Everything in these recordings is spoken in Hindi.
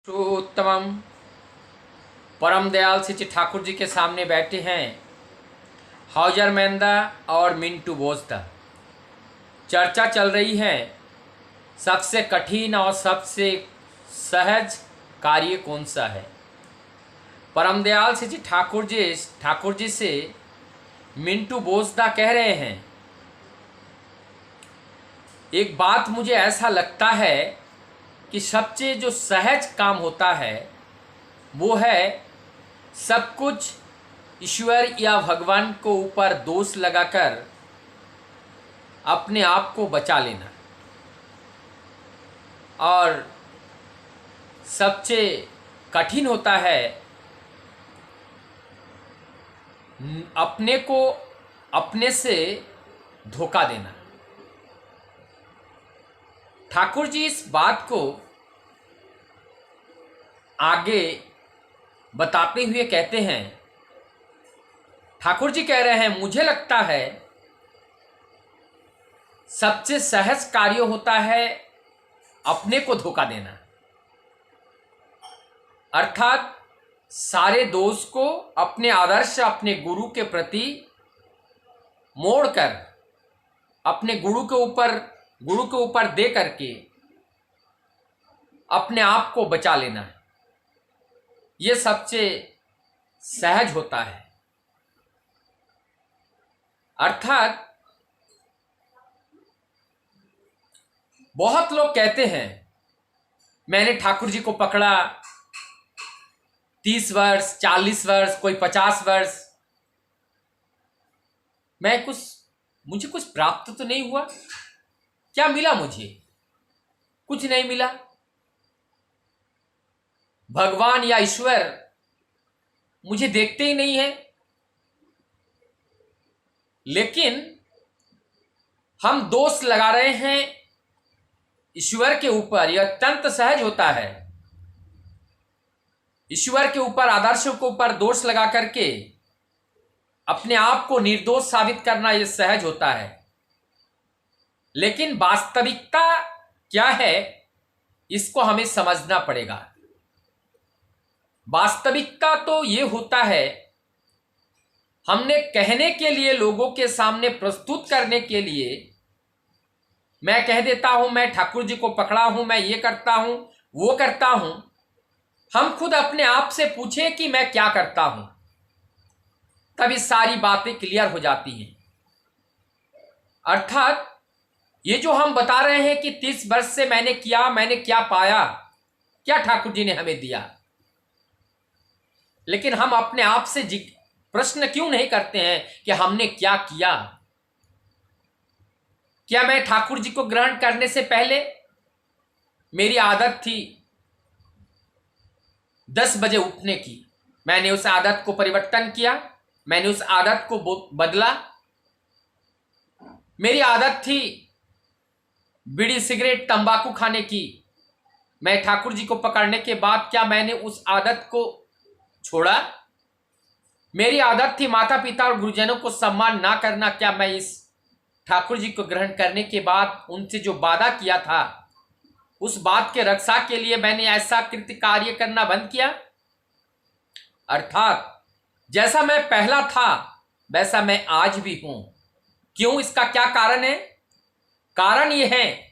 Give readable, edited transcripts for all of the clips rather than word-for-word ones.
पुरुषोत्तम परम दयाल श्री ठाकुर जी के सामने बैठे हैं हाउजर मेंदा और मिंटू बोजदा। चर्चा चल रही है सबसे कठिन और सबसे सहज कार्य कौन सा है। परम दयाल श्री ठाकुर जी से मिंटू बोजदा कह रहे हैं, एक बात मुझे ऐसा लगता है कि सबसे जो सहज काम होता है वो है सब कुछ ईश्वर या भगवान को ऊपर दोष लगाकर अपने आप को बचा लेना, और सबसे कठिन होता है अपने को अपने से धोखा देना। ठाकुर जी इस बात को आगे बताते हुए कहते हैं, ठाकुर जी कह रहे हैं मुझे लगता है सबसे सहज कार्य होता है अपने को धोखा देना, अर्थात सारे दोष को अपने आदर्श अपने गुरु के प्रति मोड़कर अपने गुरु के ऊपर दे करके अपने आप को बचा लेना है। ये सबसे सहज होता है। अर्थात बहुत लोग कहते हैं मैंने ठाकुर जी को पकड़ा 30 वर्ष 40 वर्ष कोई 50 वर्ष, मुझे कुछ प्राप्त तो नहीं हुआ, क्या मिला मुझे? कुछ नहीं मिला। भगवान या ईश्वर मुझे देखते ही नहीं है। लेकिन हम दोष लगा रहे हैं ईश्वर के ऊपर। यह अत्यंत सहज होता है। ईश्वर के ऊपर आदर्शों के ऊपर दोष लगा करके अपने आप को निर्दोष साबित करना यह सहज होता है। लेकिन वास्तविकता क्या है इसको हमें समझना पड़ेगा। वास्तविकता तो ये होता है, हमने कहने के लिए लोगों के सामने प्रस्तुत करने के लिए मैं कह देता हूं मैं ठाकुर जी को पकड़ा हूं, मैं ये करता हूं वो करता हूं। हम खुद अपने आप से पूछें कि मैं क्या करता हूं, तभी सारी बातें क्लियर हो जाती हैं। अर्थात ये जो हम बता रहे हैं कि 30 वर्ष से मैंने क्या पाया, क्या ठाकुर जी ने हमें दिया, लेकिन हम अपने आप से प्रश्न क्यों नहीं करते हैं कि हमने क्या किया। क्या मैं ठाकुर जी को ग्रहण करने से पहले मेरी आदत थी 10 बजे उठने की, मैंने उस आदत को परिवर्तन किया, मैंने उस आदत को बदला। मेरी आदत थी बीड़ी सिगरेट तंबाकू खाने की, मैं ठाकुर जी को पकड़ने के बाद क्या मैंने उस आदत को छोड़ा? मेरी आदत थी माता पिता और गुरुजनों को सम्मान ना करना, क्या मैं इस ठाकुर जी को ग्रहण करने के बाद उनसे जो वादा किया था उस बात के रक्षा के लिए मैंने ऐसा कृत्य कार्य करना बंद किया? अर्थात जैसा मैं पहला था वैसा मैं आज भी हूं। क्यों? इसका क्या कारण है? कारण यह है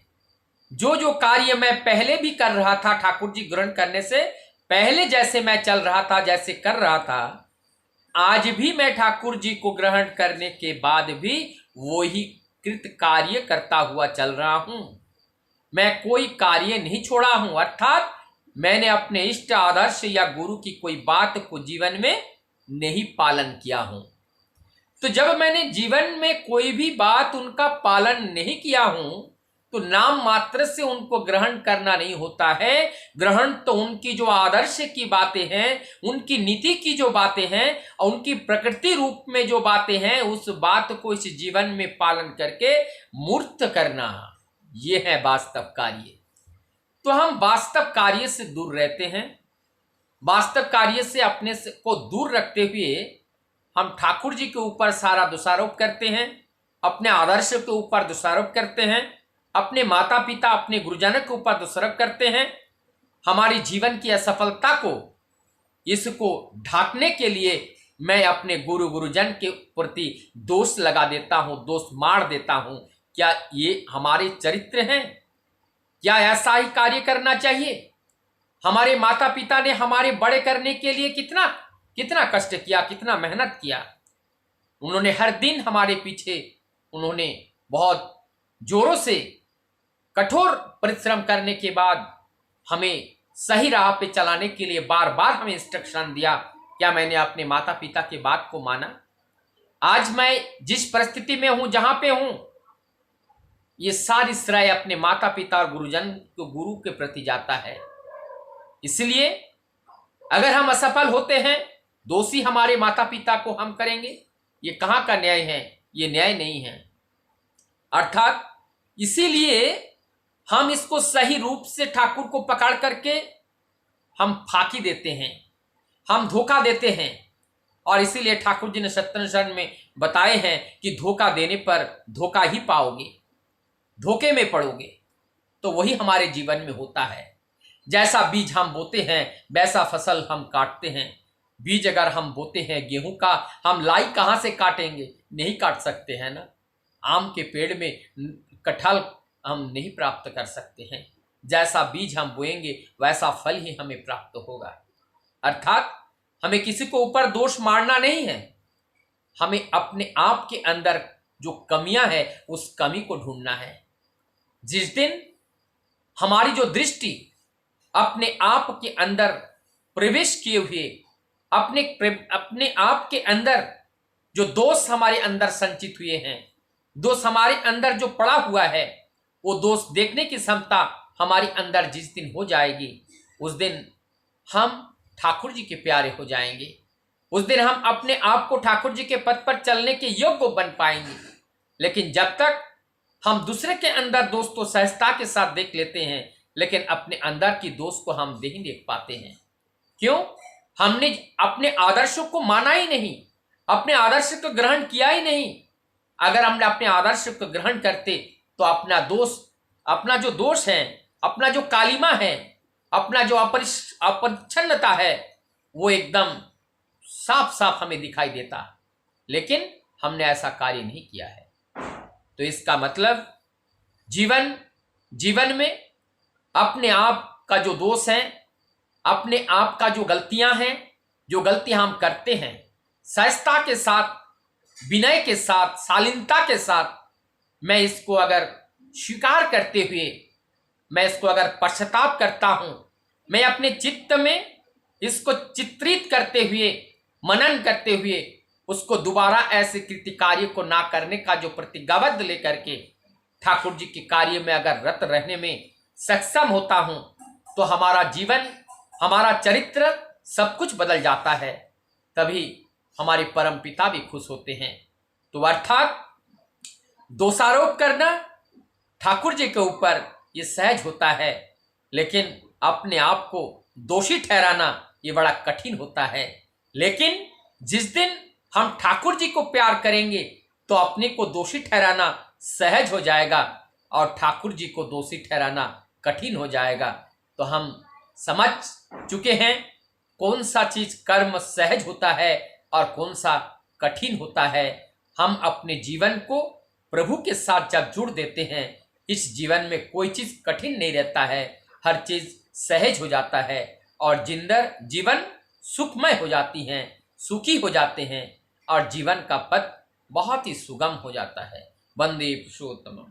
जो कार्य मैं पहले भी कर रहा था ठाकुर जी ग्रहण करने से पहले, जैसे मैं चल रहा था, जैसे कर रहा था, आज भी मैं ठाकुर जी को ग्रहण करने के बाद भी वही कृत कार्य करता हुआ चल रहा हूं। मैं कोई कार्य नहीं छोड़ा हूं। अर्थात मैंने अपने इष्ट आदर्श या गुरु की कोई बात को जीवन में नहीं पालन किया हूं। तो जब मैंने जीवन में कोई भी बात उनका पालन नहीं किया हूं तो नाम मात्र से उनको ग्रहण करना नहीं होता है। ग्रहण तो उनकी जो आदर्श की बातें हैं, उनकी नीति की जो बातें हैं और उनकी प्रकृति रूप में जो बातें हैं, उस बात को इस जीवन में पालन करके मूर्त करना, ये है वास्तव कार्य। तो हम वास्तव कार्य से दूर रहते हैं। वास्तव कार्य से अपने को दूर रखते हुए हम ठाकुर जी के ऊपर सारा दोषारोप करते हैं, अपने आदर्श के ऊपर दोषारोप करते हैं, अपने माता पिता अपने गुरुजनों के ऊपर दोषारोप करते हैं। हमारी जीवन की असफलता को, इसको ढांकने के लिए मैं अपने गुरुजन के प्रति दोष लगा देता हूं, दोष मार देता हूं। क्या ये हमारे चरित्र हैं? क्या ऐसा ही कार्य करना चाहिए? हमारे माता पिता ने हमारे बड़े करने के लिए कितना कितना कष्ट किया, कितना मेहनत किया। उन्होंने हर दिन हमारे पीछे उन्होंने बहुत जोरों से कठोर परिश्रम करने के बाद हमें सही राह पे चलाने के लिए बार बार हमें इंस्ट्रक्शन दिया। क्या मैंने अपने माता पिता की बात को माना? आज मैं जिस परिस्थिति में हूं, जहां पे हूं, ये सारी श्रेय अपने माता पिता और गुरुजन को, गुरु के प्रति जाता है। इसलिए अगर हम असफल होते हैं, दोषी हमारे माता पिता को हम करेंगे, ये कहां का न्याय है? ये न्याय नहीं है। अर्थात इसीलिए हम इसको सही रूप से ठाकुर को पकड़ करके हम फांकी देते हैं, हम धोखा देते हैं। और इसीलिए ठाकुर जी ने सत्तर शरण में बताए हैं कि धोखा देने पर धोखा ही पाओगे, धोखे में पड़ोगे। तो वही हमारे जीवन में होता है। जैसा बीज हम बोते हैं वैसा फसल हम काटते हैं। बीज अगर हम बोते हैं गेहूं का, हम लाई कहां से काटेंगे? नहीं काट सकते हैं ना। आम के पेड़ में कटहल हम नहीं प्राप्त कर सकते हैं। जैसा बीज हम बोएंगे वैसा फल ही हमें प्राप्त होगा। अर्थात हमें किसी को ऊपर दोष मारना नहीं है, हमें अपने आप के अंदर जो कमियां हैं उस कमी को ढूंढना है। जिस दिन हमारी जो दृष्टि अपने आप के अंदर प्रवेश किए हुए, अपने आप के अंदर जो दोष हमारे अंदर संचित हुए हैं, दोष हमारे अंदर जो पड़ा हुआ है, वो दोष देखने की क्षमता हमारे अंदर जिस दिन हो जाएगी, उस दिन हम ठाकुर जी के प्यारे हो जाएंगे। उस दिन हम अपने आप को ठाकुर जी के पथ पर चलने के योग्य बन पाएंगे। लेकिन जब तक हम दूसरे के अंदर दोष तो सहजता के साथ देख लेते हैं, लेकिन अपने अंदर की दोष को हम नहीं देख पाते हैं। क्यों? हमने अपने आदर्शों को माना ही नहीं, अपने आदर्श को ग्रहण किया ही नहीं। अगर हमने अपने आदर्श को ग्रहण करते तो अपना दोष, अपना जो दोष है, अपना जो कालिमा है, अपना जो अपरिच्छन्नता है, वो एकदम साफ साफ हमें दिखाई देता। लेकिन हमने ऐसा कार्य नहीं किया है। तो इसका मतलब जीवन में अपने आप का जो दोष है, अपने आप का जो गलतियां हैं, जो गलतियां हम करते हैं, सहजता के साथ, विनय के साथ, शालीनता के साथ मैं इसको अगर स्वीकार करते हुए, मैं इसको अगर पश्चाताप करता हूं, मैं अपने चित्त में इसको चित्रित करते हुए, मनन करते हुए, उसको दोबारा ऐसे कृत्य कार्य को ना करने का जो प्रतिज्ञाबद्ध लेकर के ठाकुर जी के कार्य में अगर रत रहने में सक्षम होता हूं, तो हमारा जीवन, हमारा चरित्र सब कुछ बदल जाता है। तभी हमारे परम पिता भी खुश होते हैं। तो अर्थात दोषारोप करना ठाकुर जी के ऊपर ये सहज होता है, लेकिन अपने आप को दोषी ठहराना ये बड़ा कठिन होता है। लेकिन जिस दिन हम ठाकुर जी को प्यार करेंगे तो अपने को दोषी ठहराना सहज हो जाएगा और ठाकुर जी को दोषी ठहराना कठिन हो जाएगा। तो हम समझ चुके हैं कौन सा चीज कर्म सहज होता है और कौन सा कठिन होता है। हम अपने जीवन को प्रभु के साथ जब जुड़ देते हैं, इस जीवन में कोई चीज कठिन नहीं रहता है, हर चीज सहज हो जाता है और जीवन सुखमय हो जाती हैं, सुखी हो जाते हैं और जीवन का पथ बहुत ही सुगम हो जाता है। वंदे पुरुषोत्तम।